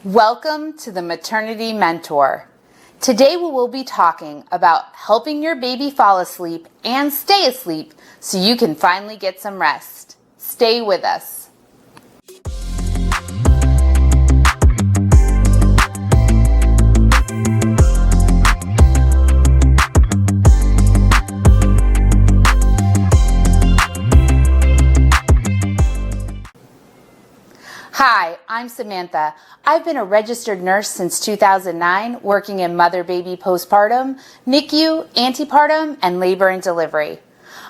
Welcome to the Maternity Mentor. Today we will be talking about helping your baby fall asleep and stay asleep so you can finally get some rest. Stay with us. Hi, I'm Samantha. I've been a registered nurse since 2009, working in mother-baby postpartum, NICU, antepartum, and labor and delivery.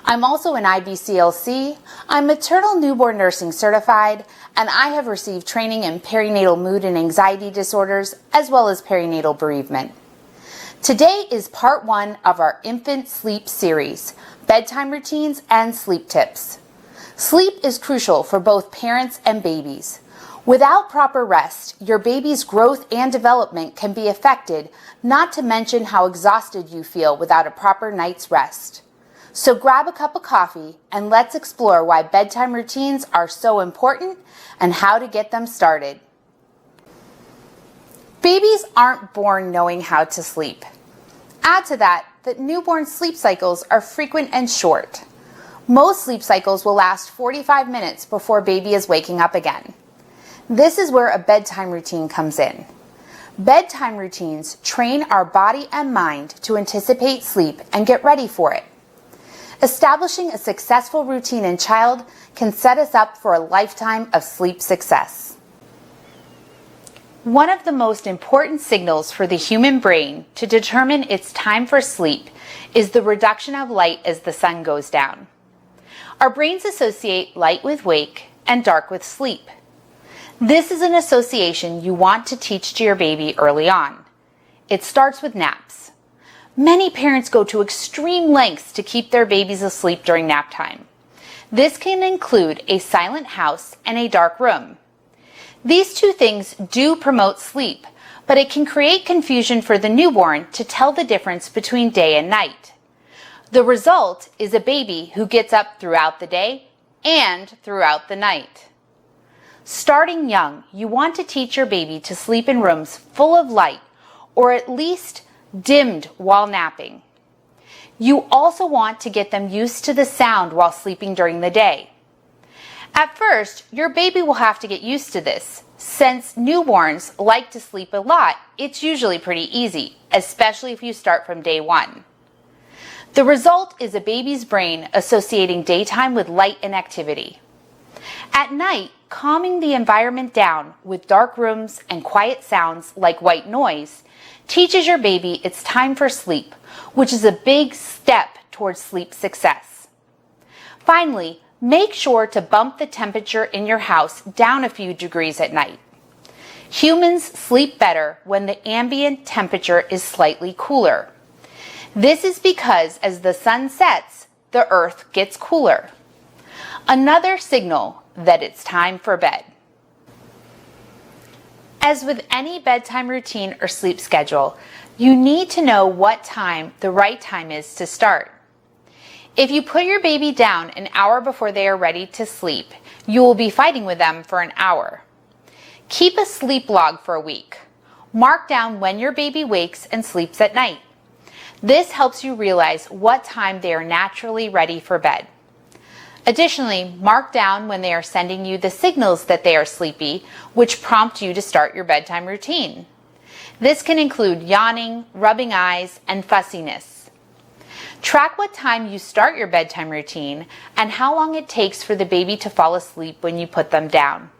I'm also an IBCLC, I'm maternal newborn nursing certified, and I have received training in perinatal mood and anxiety disorders, as well as perinatal bereavement. Today is part 1 of our infant sleep series, bedtime routines and sleep tips. Sleep is crucial for both parents and babies. Without proper rest, your baby's growth and development can be affected, not to mention how exhausted you feel without a proper night's rest. So grab a cup of coffee and let's explore why bedtime routines are so important and how to get them started. Babies aren't born knowing how to sleep. Add to that newborn sleep cycles are frequent and short. Most sleep cycles will last 45 minutes before baby is waking up again. This is where a bedtime routine comes in. Bedtime routines train our body and mind to anticipate sleep and get ready for it. Establishing a successful routine in child can set us up for a lifetime of sleep success. One of the most important signals for the human brain to determine it's time for sleep is the reduction of light as the sun goes down. Our brains associate light with wake and dark with sleep. This is an association you want to teach to your baby early on. It starts with naps. Many parents go to extreme lengths to keep their babies asleep during nap time. This can include a silent house and a dark room. These two things do promote sleep, but it can create confusion for the newborn to tell the difference between day and night. The result is a baby who gets up throughout the day and throughout the night. Starting young, you want to teach your baby to sleep in rooms full of light or at least dimmed while napping. You also want to get them used to the sound while sleeping during the day. At first, your baby will have to get used to this. Since newborns like to sleep a lot, it's usually pretty easy, especially if you start from day 1. The result is a baby's brain associating daytime with light and activity. At night, calming the environment down with dark rooms and quiet sounds like white noise teaches your baby it's time for sleep, which is a big step towards sleep success. Finally, make sure to bump the temperature in your house down a few degrees at night. Humans sleep better when the ambient temperature is slightly cooler. This is because as the sun sets, the earth gets cooler. Another signal that it's time for bed. As with any bedtime routine or sleep schedule, you need to know what time the right time is to start. If you put your baby down an hour before they are ready to sleep, you will be fighting with them for an hour. Keep a sleep log for a week. Mark down when your baby wakes and sleeps at night. This helps you realize what time they are naturally ready for bed. Additionally, mark down when they are sending you the signals that they are sleepy, which prompt you to start your bedtime routine. This can include yawning, rubbing eyes, and fussiness. Track what time you start your bedtime routine and how long it takes for the baby to fall asleep when you put them down.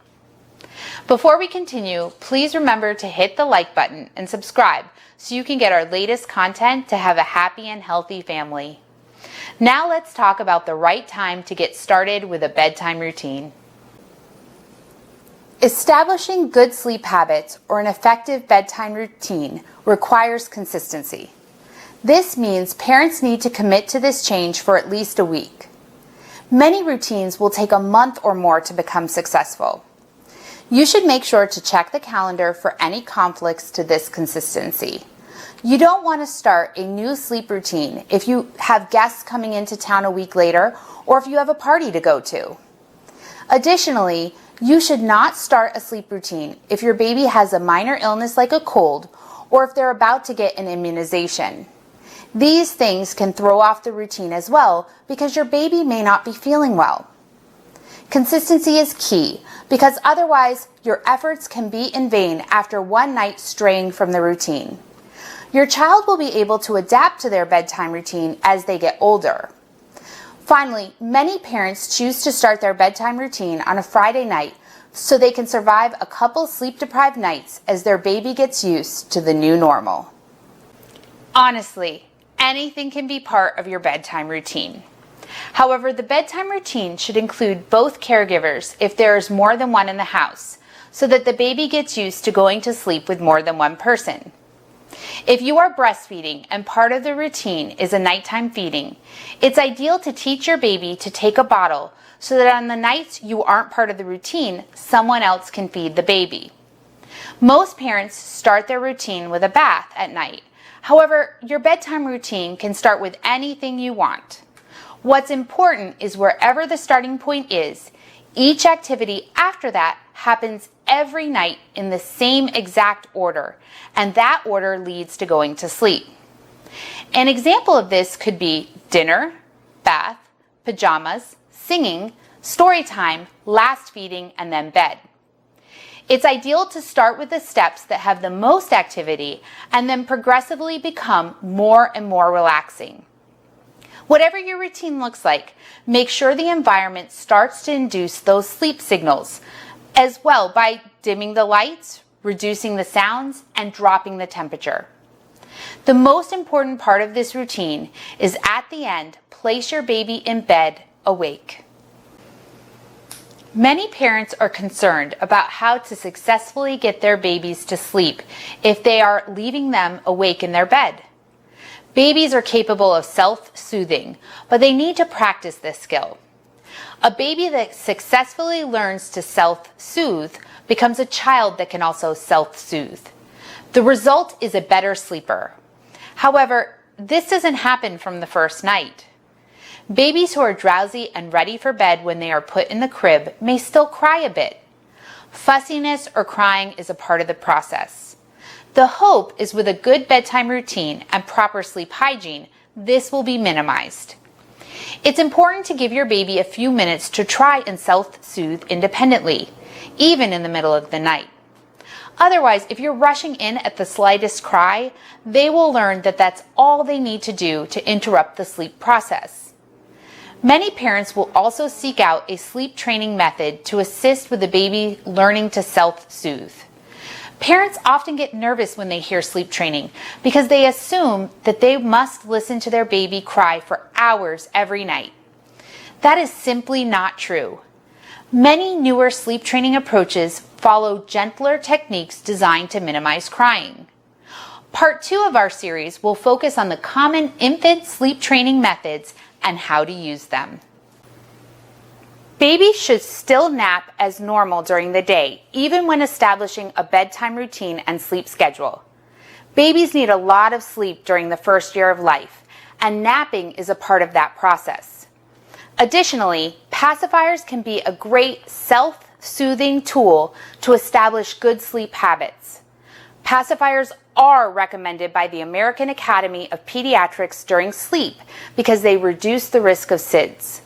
Before we continue, please remember to hit the like button and subscribe so you can get our latest content to have a happy and healthy family. Now let's talk about the right time to get started with a bedtime routine. Establishing good sleep habits or an effective bedtime routine requires consistency. This means parents need to commit to this change for at least a week. Many routines will take a month or more to become successful. You should make sure to check the calendar for any conflicts to this consistency. You don't want to start a new sleep routine if you have guests coming into town a week later or if you have a party to go to. Additionally, You should not start a sleep routine if your baby has a minor illness like a cold or if they're about to get an immunization. These things can throw off the routine as well because your baby may not be feeling well. Consistency is key because otherwise your efforts can be in vain after one night straying from the routine. Your child will be able to adapt to their bedtime routine as they get older. Finally, many parents choose to start their bedtime routine on a Friday night so they can survive a couple sleep-deprived nights as their baby gets used to the new normal. Honestly, anything can be part of your bedtime routine. However, the bedtime routine should include both caregivers if there is more than one in the house, so that the baby gets used to going to sleep with more than one person. If you are breastfeeding and part of the routine is a nighttime feeding, it's ideal to teach your baby to take a bottle so that on the nights you aren't part of the routine, someone else can feed the baby. Most parents start their routine with a bath at night. However, your bedtime routine can start with anything you want. What's important is wherever the starting point is, each activity after that happens every night in the same exact order, and that order leads to going to sleep. An example of this could be dinner, bath, pajamas, singing, story time, last feeding, and then bed. It's ideal to start with the steps that have the most activity and then progressively become more and more relaxing. Whatever your routine looks like, make sure the environment starts to induce those sleep signals as well by dimming the lights, reducing the sounds, and dropping the temperature. The most important part of this routine is at the end, place your baby in bed awake. Many parents are concerned about how to successfully get their babies to sleep if they are leaving them awake in their bed. Babies are capable of self-soothing, but they need to practice this skill. A baby that successfully learns to self-soothe becomes a child that can also self-soothe. The result is a better sleeper. However, this doesn't happen from the first night. Babies who are drowsy and ready for bed when they are put in the crib may still cry a bit. Fussiness or crying is a part of the process. The hope is with a good bedtime routine and proper sleep hygiene, this will be minimized. It's important to give your baby a few minutes to try and self-soothe independently, even in the middle of the night. Otherwise, if you're rushing in at the slightest cry, they will learn that that's all they need to do to interrupt the sleep process. Many parents will also seek out a sleep training method to assist with the baby learning to self-soothe. Parents often get nervous when they hear sleep training because they assume that they must listen to their baby cry for hours every night. That is simply not true. Many newer sleep training approaches follow gentler techniques designed to minimize crying. Part 2 of our series will focus on the common infant sleep training methods and how to use them. Babies should still nap as normal during the day, even when establishing a bedtime routine and sleep schedule. Babies need a lot of sleep during the first year of life, and napping is a part of that process. Additionally, pacifiers can be a great self-soothing tool to establish good sleep habits. Pacifiers are recommended by the American Academy of Pediatrics during sleep because they reduce the risk of SIDS.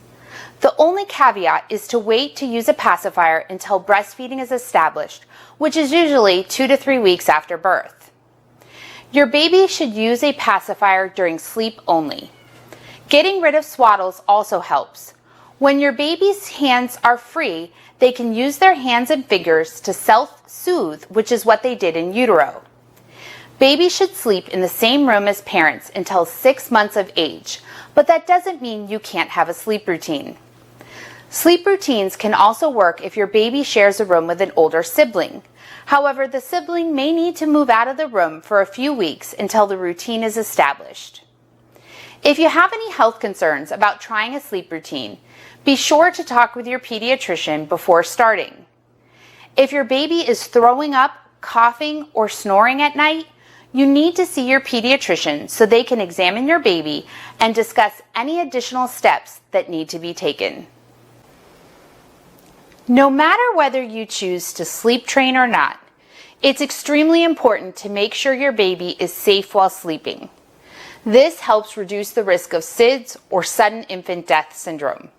The only caveat is to wait to use a pacifier until breastfeeding is established, which is usually 2 to 3 weeks after birth. Your baby should use a pacifier during sleep only. Getting rid of swaddles also helps. When your baby's hands are free, they can use their hands and fingers to self-soothe, which is what they did in utero. Babies should sleep in the same room as parents until 6 months of age, but that doesn't mean you can't have a sleep routine. Sleep routines can also work if your baby shares a room with an older sibling. However, the sibling may need to move out of the room for a few weeks until the routine is established. If you have any health concerns about trying a sleep routine, be sure to talk with your pediatrician before starting. If your baby is throwing up, coughing, or snoring at night, you need to see your pediatrician so they can examine your baby and discuss any additional steps that need to be taken. No matter whether you choose to sleep train or not, it's extremely important to make sure your baby is safe while sleeping. This helps reduce the risk of SIDS or sudden infant death syndrome.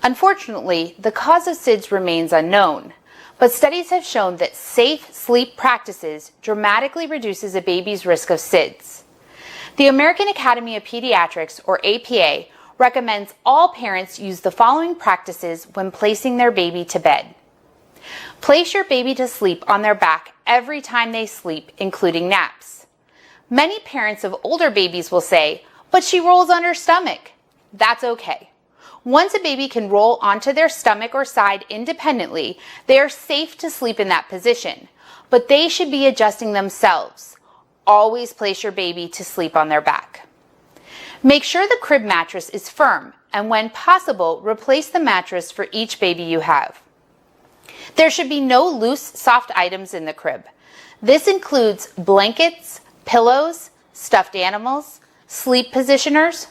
Unfortunately, the cause of SIDS remains unknown, but studies have shown that safe sleep practices dramatically reduces a baby's risk of SIDS. The American Academy of Pediatrics, or APA, recommends all parents use the following practices when placing their baby to bed. Place your baby to sleep on their back every time they sleep, including naps. Many parents of older babies will say, "But she rolls on her stomach." That's okay. Once a baby can roll onto their stomach or side independently, they are safe to sleep in that position, but they should be adjusting themselves. Always place your baby to sleep on their back. Make sure the crib mattress is firm, and when possible, replace the mattress for each baby you have. There should be no loose, soft items in the crib. This includes blankets, pillows, stuffed animals, sleep positioners,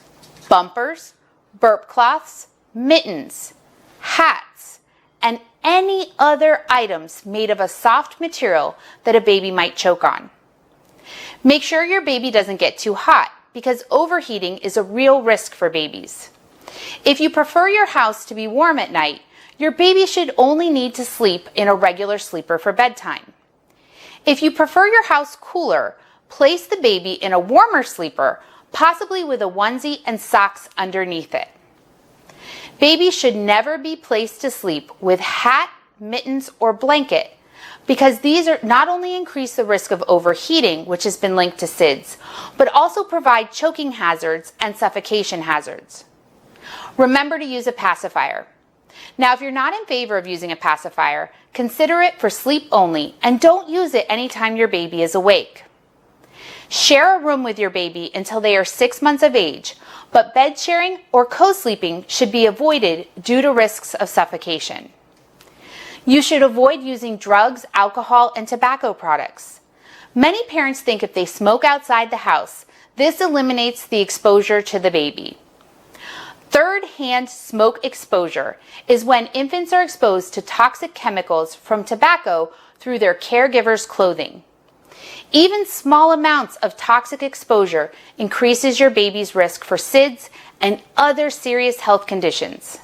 bumpers, burp cloths, mittens, hats, and any other items made of a soft material that a baby might choke on. Make sure your baby doesn't get too hot, because overheating is a real risk for babies. If you prefer your house to be warm at night, your baby should only need to sleep in a regular sleeper for bedtime. If you prefer your house cooler, place the baby in a warmer sleeper, possibly with a onesie and socks underneath it. Babies should never be placed to sleep with hat, mittens, or blanket, because these are not only increase the risk of overheating, which has been linked to SIDS, but also provide choking hazards and suffocation hazards. Remember to use a pacifier. Now, if you're not in favor of using a pacifier, consider it for sleep only and don't use it anytime your baby is awake. Share a room with your baby until they are 6 months of age, but bed sharing or co-sleeping should be avoided due to risks of suffocation. You should avoid using drugs, alcohol, and tobacco products. Many parents think if they smoke outside the house, this eliminates the exposure to the baby. Third-hand smoke exposure is when infants are exposed to toxic chemicals from tobacco through their caregiver's clothing. Even small amounts of toxic exposure increases your baby's risk for SIDS and other serious health conditions.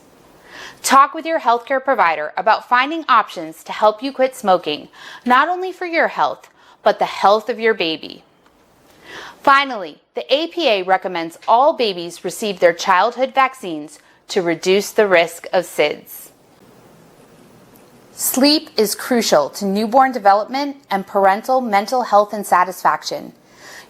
Talk with your healthcare provider about finding options to help you quit smoking, not only for your health, but the health of your baby. Finally, the APA recommends all babies receive their childhood vaccines to reduce the risk of SIDS. Sleep is crucial to newborn development and parental mental health and satisfaction.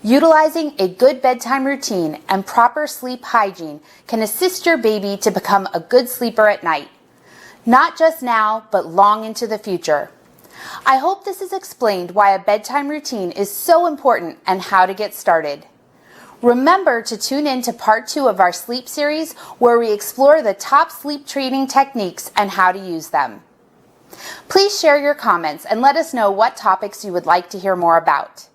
Utilizing a good bedtime routine and proper sleep hygiene can assist your baby to become a good sleeper at night, not just now, but long into the future. I hope this has explained why a bedtime routine is so important and how to get started. Remember to tune in to part 2 of our sleep series, where we explore the top sleep training techniques and how to use them. Please share your comments and let us know what topics you would like to hear more about.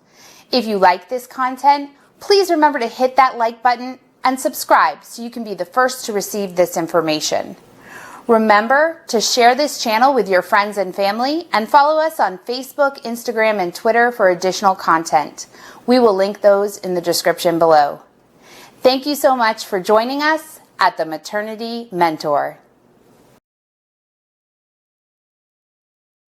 If you like this content, please remember to hit that like button and subscribe so you can be the first to receive this information. Remember to share this channel with your friends and family, and follow us on Facebook, Instagram, and Twitter for additional content. We will link those in the description below. Thank you so much for joining us at the Maternity Mentor.